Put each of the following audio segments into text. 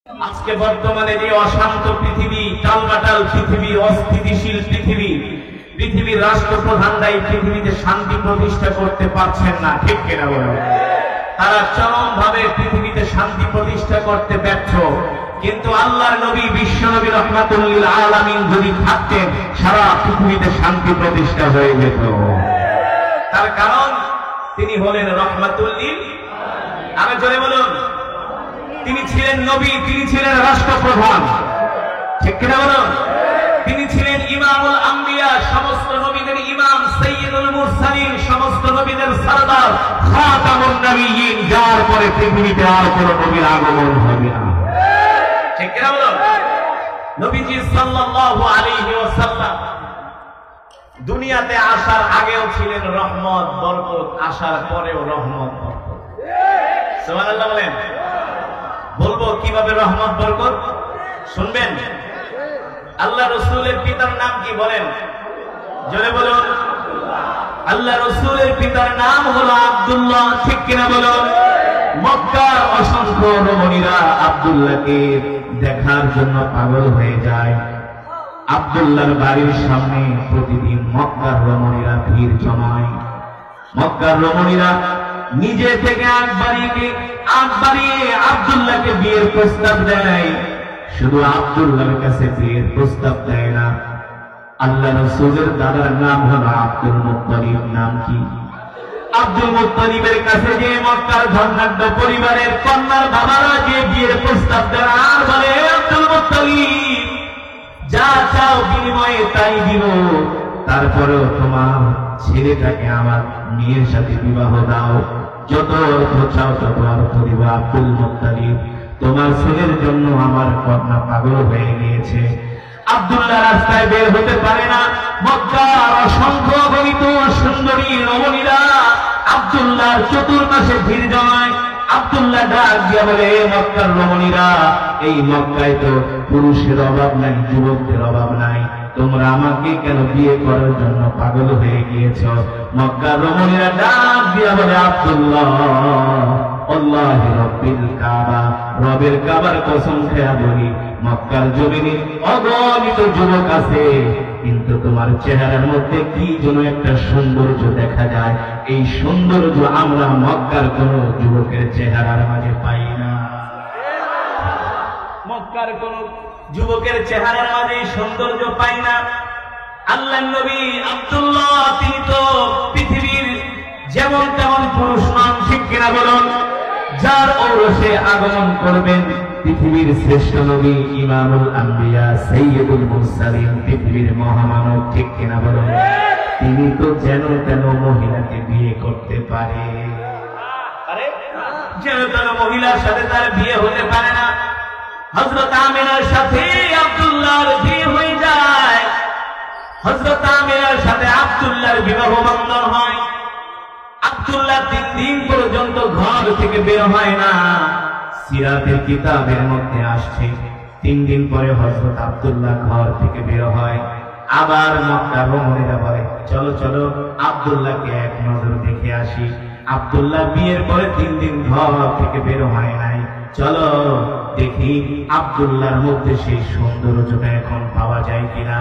আজকে বর্তমানে যে অশান্ত পৃথিবী, টালবাটাল পৃথিবী, অস্থিতিশীল পৃথিবী, পৃথিবীর রাষ্ট্রপ্রধানরা এই পৃথিবীতে শান্তি প্রতিষ্ঠা করতে পারছেন না, ঠিক কিনা বলেন? তারা চরম ভাবে পৃথিবীতে শান্তি প্রতিষ্ঠা করতে ব্যর্থ। কিন্তু আল্লাহর নবী বিশ্ব নবী রহমাতুল লিল আলামিন যদি থাকতেন, সারা পৃথিবীতে শান্তি প্রতিষ্ঠা হয়ে যেত। তার কারণ তিনি হলেন রহমাতুল লিল আলামিন। আরো জোরে বলুন, তিনি ছিলেন নবী, তিনি ছিলেন রাষ্ট্রপ্রধান, ঠিক কিনা বলুন? তিনি ছিলেন ইমামুল আম্বিয়া, সমস্ত নবীদের ইমাম, সাইয়্যিদুল মুরসালিন, সমস্ত নবীদের সরদার, খাতামুন নবিয়্যিন, যার পরে পৃথিবীতে আর কোন নবীর আগমন হবে না, ঠিক কিনা বলুন? নবীজি সাল্লাল্লাহু আলাইহি ওয়াসাল্লাম দুনিয়াতে আসার আগেও ছিলেন রহমত বরকত, আসার পরেও রহমত বরকত। সুবহানাল্লাহ বলেন। বলবো কিভাবে রহমত বরকত, শুনবেন? আল্লাহ রসুলের পিতার নাম কি বলেন? জোরে বলুন। আল্লাহ রসুলের পিতার নাম হলো আব্দুল্লাহ, ঠিক কিনা বলুন? মক্কার অসংখ্য রমণীরা আব্দুল্লাহকে দেখার জন্য পাগল হয়ে যায়। আব্দুল্লাহর বাড়ির সামনে প্রতিদিন মক্কার রমণীরা ভিড় জমায়। মক্কার রমণীরা নিজে থেকে আগ বাড়িয়ে আব্দুল্লাহকে বিয়ের প্রস্তাব দেয়। শুধু আব্দুল্লাহর কাছে বিয়ের প্রস্তাব দেয় না, আল্লাহ রাসূলের দাদার নাম হলো আব্দুল মুত্তালিব। নাম কি? আব্দুল মুত্তালিবের কাছে যে মক্কার ধনাঢ্য পরিবারের কন্যার বাবারা যে বিয়ের প্রস্তাব দেয় আর বলে, আব্দুল মুত্তালিব যা চাও বিনিময়ে তাই দিব, তারপরেও তোমার ছেলেটাকে আমার মেয়ের সাথে বিবাহ দাও, যত অর্থ চাও তত অর্থ দিব। আব্দুল মুত্তালিব, তোমার ছেলের জন্য আমার কন্যা পাগল হয়ে গিয়েছে। আব্দুল্লাহ রাস্তায় বের হতে পারে না। মক্কার অসংখ্য গণিত সুন্দরী রমণীরা আব্দুল্লাহর চতুর্পাশে ভিড় জমায়। আব্দুল্লাহ ডাক দিয়া বলে, মক্কার রমণীরা, এই মক্কায় তো পুরুষের অভাব নাই, যুবকদের অভাব নাই, তোমরা আমাকে কেন বিয়ে করার জন্য পাগল হয়ে গিয়েছ? মক্কার রমণীরা ডাক দিয়া বলে, আব্দুল্লাহ, আল্লাহি রাব্বিল কাবা, রবের কাবার কসম খেয়া বলি, মক্কার জমিনে অগণিত যুবক আছে, কিন্তু তোমার চেহারার মধ্যে কি যেন একটা সৌন্দর্য দেখা যায়, এই সৌন্দর্য আমরা মক্কার কোন যুবকের চেহারার মাঝে পাই না। মক্কার কোন যুবকের চেহারার মাঝে সৌন্দর্য পাই না। আল্লাহর নবী আব্দুল্লাহ তিনি তো পৃথিবীর যেমন তেমন পুরুষ নন, ঠিক কিনা বলুন? যার ঔরসে আগমন করবেন পৃথিবীর শ্রেষ্ঠ নবী, ইমামুল আম্বিয়া, সাইয়্যিদুল মুরসালিন, পৃথিবীর মহামানব, ঠিক কিনা বলুন? তিনি তো যেন তেন মহিলাকে বিয়ে করতে পারে, যেন তেন মহিলার সাথে তার বিয়ে হতে পারে না। হযরত আমিনার সাথে আব্দুল্লাহর বিয়ে হয়ে যায়। হযরত আমিনার সাথে আব্দুল্লাহর বিবাহ বন্ধন হয়। আব্দুল্লাহ 3 দিন পর্যন্ত ঘর থেকে বের হয় না। সিরাতের কিতাবের মধ্যে আসছে 3 দিন পরে হযরত আব্দুল্লাহ ঘর থেকে বের হয়। আবার মক্কার রমণীরা বলে, চলো চলো আব্দুল্লাহকে এক নজর দেখে আসি। আব্দুল্লাহ বিয়ের পরে 3 দিন ঘর থেকে বের হয় নাই, চলো দেখি আব্দুল্লাহর মধ্যে সেই সৌন্দর্যটা এখন পাওয়া যায় কিনা।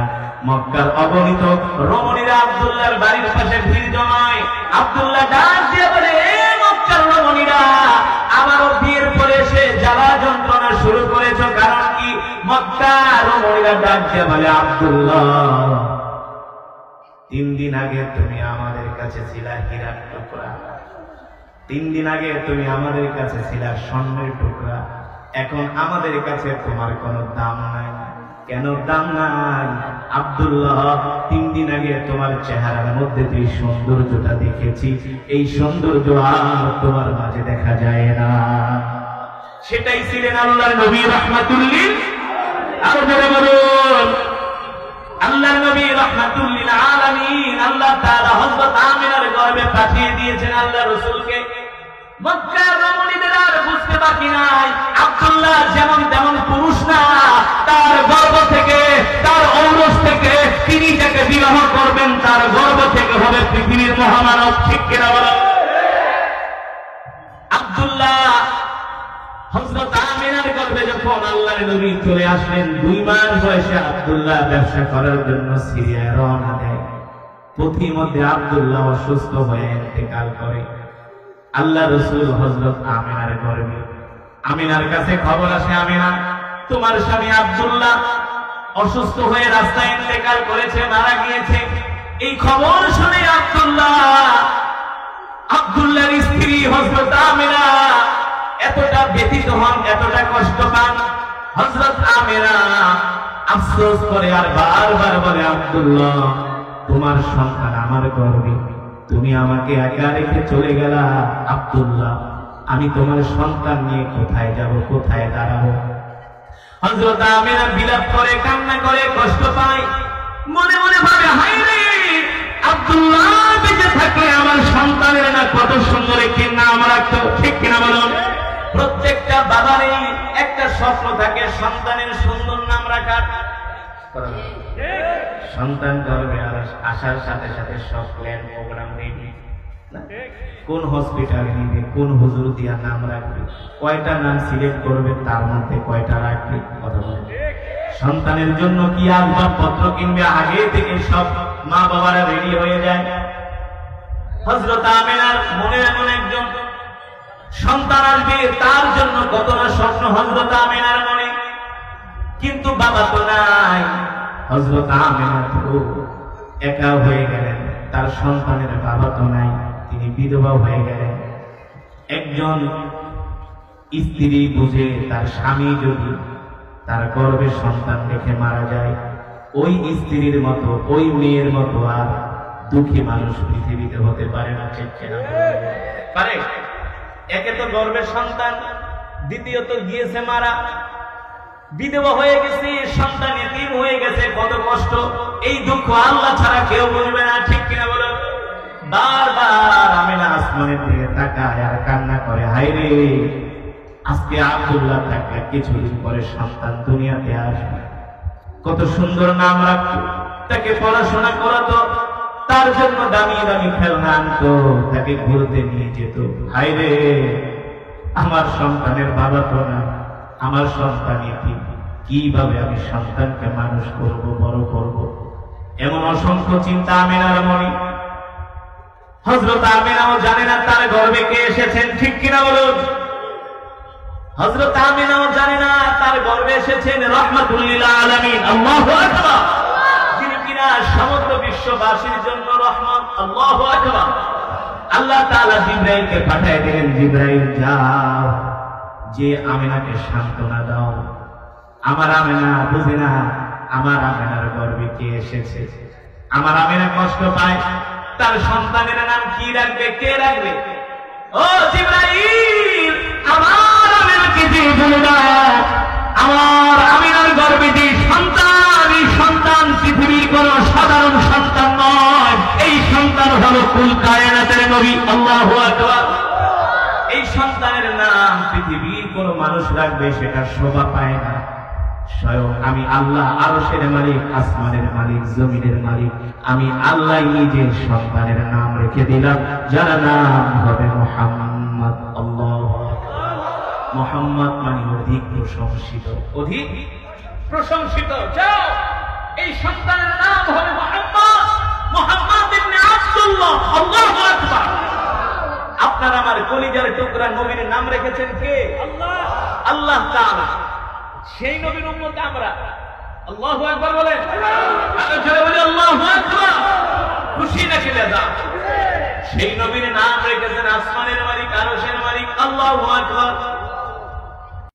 মক্কার অগণিত রমণীরা আব্দুল্লাহর বাড়ির পাশে ভিড় জমায়। আব্দুল্লাহ ডাক দিয়ে বলে, মক্কার রমণীরা, আবারও বিয়ের পরে এসে জ্বালা যন্ত্রণা শুরু করেছ, কারণ কি? মক্কার রমণীরা ডাক দিয়ে বলে, আব্দুল্লাহ 3 দিন আগে তুমি আমাদের কাছে ছিলা হীরার টুকরা, 3 দিন আগে তুমি আমাদের কাছে ছিলা স্বর্ণের টুকরা, এখন আমাদের কাছে তোমার কোনো দাম নাই। কেন দাম নাই? আব্দুল্লাহ 3 দিন আগে তোমার চেহারার মধ্যে যে সৌন্দর্যটা দেখেছি, এই সৌন্দর্য আর তোমার মাঝে দেখা যায় না। সেটাই ছিলেন আল্লাহর নবী রাহমাতুল লিল আলামিন। আল্লাহর নবী রাহমাতুল লিল আলামিন, আল্লাহ তাআলা হযরত আমিনার গর্ভে পাঠিয়ে দিয়েছেন আল্লাহ রাসূলকে। মক্কার রমণীদের আর বুঝতে বাকি নাই, আব্দুল্লাহ যেমন তেমন পুরুষ না, তার গর্ভ থেকে, তার ঔরস থেকে তিনি যাকে বিবাহ করবেন তার গর্ভ থেকে হবে পৃথিবীর মহামানব, ঠিক কিনা বলেন? আব্দুল্লাহ হযরত আমিনার গর্ভে যখন যখন আল্লাহর নবী চলে আসলেন 2 মাস বয়সে আব্দুল্লাহ ব্যবসা করার জন্য সিরিয়ায় রওনা দেয়। পথিমধ্যে আব্দুল্লাহ অসুস্থ হয়ে ইন্তেকাল করে। আল্লাহ রাসূল হযরত আমিনার গর্ভে, আমিনার কাছে খবর আসে, আমিনা তোমার স্বামী আব্দুল্লাহ অসুস্থ হয়ে রাস্তায় ইন্তেকাল করেছে, মারা গিয়েছে। এই খবর শুনে আব্দুল্লাহর স্ত্রী হযরত আমিনা এতটা ব্যথিত হন, এতটা কষ্ট পান। হযরত আমিনা আফসোস করে আর বারবার বলে, আব্দুল্লাহ তোমার সন্তান আমার গর্ভে, তুমি আমাকে একা রেখে চলে গেলা। আব্দুল্লাহ আমি তোমার সন্তান নিয়ে কোথায় যাব, কোথায় দাঁড়াবো? হযরত আমিনা বিলাপ করে, কান্না করে, কষ্ট পায়, মনে মনে ভাবে, হায় রে, আব্দুল্লাহ বেঁচে থাকলে আমার সন্তানের না কত সুন্দর একটি নাম রাখতো, ঠিক কিনা বলুন? প্রত্যেকটা বাবারই একটা স্বপ্ন থাকে সন্তানের সুন্দর নাম রাখার। সন্তান গর্ভে আসার সাথে সাথে সব প্ল্যান প্রোগ্রাম রেডি, কোন হসপিটালে নিবে, কোন হুজুর দিয়া নাম রাখবে, কয়টা নাম সিলেক্ট করবে, তার মধ্যে কয়টা রাখবে, কথা বলবে। সন্তানের জন্য কি আসবাবপত্র কিনবে, আগে থেকে সব মা বাবারা রেডি হয়ে যায়। হযরত আমিনার মনে এমন একজন সন্তান আসবে, তার জন্য কত না স্বপ্ন হযরত আমিনার মনে, কিন্তু বাবা তো নাই। হযরত আমিনা তো একা হয়ে গেলেন, তার সন্তানের বাবা তো নাই, তিনি বিধবা হয়ে গেলেন। একজন স্ত্রী বুঝে তার স্বামী যদি তার গর্ভে সন্তান রেখে মারা যায়, ওই স্ত্রীর মতো, ওই মেয়ের মতো আর দুঃখী মানুষ পৃথিবীতে হতে পারে না, ঠিক কিনা পারে? একে তো গর্ভের সন্তান, দ্বিতীয়ত গিয়েছে মারা, বিধবা হয়ে গেছে, সন্তান এতিম হয়ে গেছে, কত কষ্ট। এই দুঃখ আল্লাহ ছাড়া কেউ বুঝবে না, ঠিক কিনা বলো? বারবার আমিনা আসমানের দিকে তাকায় আর কান্না করে, হায় রে, আজকে আব্দুল্লাহ থাকলে কিছুদিন পরে সন্তান দুনিয়াতে আসবে, কত সুন্দর নাম রাখতো, তাকে পড়াশোনা করাতো, তার জন্য দামি দামি খেলনা আনতো, তাকে ঘুরতে নিয়ে যেত। হায় রে, আমার সন্তানের বাবা তো না, আমার সন্তান এতিম, কিভাবে আমি সন্তানকে মানুষ করব, বড় করব? এমন অসংখ্য চিন্তা আমিনার মনে। হযরত আমিনাও জানে না তার গর্ভে কে এসেছেন, ঠিক কিনা বলুন? হযরত আমিনাও জানে না তার গর্ভে এসেছেন রাহমাতুল লিল আলামিন, আল্লাহু আকবার, যিনি কিনা সমগ্র বিশ্ববাসীর জন্য রহমত। আল্লাহু আকবার। আল্লাহ তাআলা জিবরাইলকে পাঠিয়ে দিলেন, জিবরাইল যাও, যে আমিনাকে সান্ত্বনা দাও, আমার আমিনা বুঝে না আমার আমিনার গর্ভে কে এসেছে, আমার আমিনা কষ্ট পায়, তার সন্তানের নাম কি রাখবে, কে রাখবে? ও জিবরাইল, আমার আমিনাকে যে বলে দাও, আমার আমিনার গর্ভে যে সন্তান, এই সন্তান পৃথিবীর কোন সাধারণ সন্তান নয়, এই সন্তান হলো কুল কায়নাতের নবী। আল্লাহু আকবার। এই সন্তানের নাম পৃথিবীর কোন মানুষ রাখবে, সেটা শোভা পায় না, স্বয়ং আমি আল্লাহ, আরশের মালিক, আসমানের মালিক, জমিনের মালিক, আমি আল্লাহ নিজে সন্তানের নাম রেখে দিলাম, যার নাম হবে মুহাম্মদ। আল্লাহু আকবার। মুহাম্মদ মানে অধিক প্রশংসিত, অধিক প্রশংসিত। যাও, এই সন্তানের নাম হবে মুহাম্মদ, মুহাম্মদ ইবনে আব্দুল্লাহ। আল্লাহু আকবার। আপনার আমার কলিজার টুকরা নবীর নাম রেখেছেন কে? আল্লাহ, আল্লাহ তাআলা। সেই নবীর উম্মত আমরা। আল্লাহু আকবার বলেন, আরো জোরে বলি আল্লাহু আকবার। খুশি নাকি দাদা? সেই নবীর নাম রেখেছেন আসমানের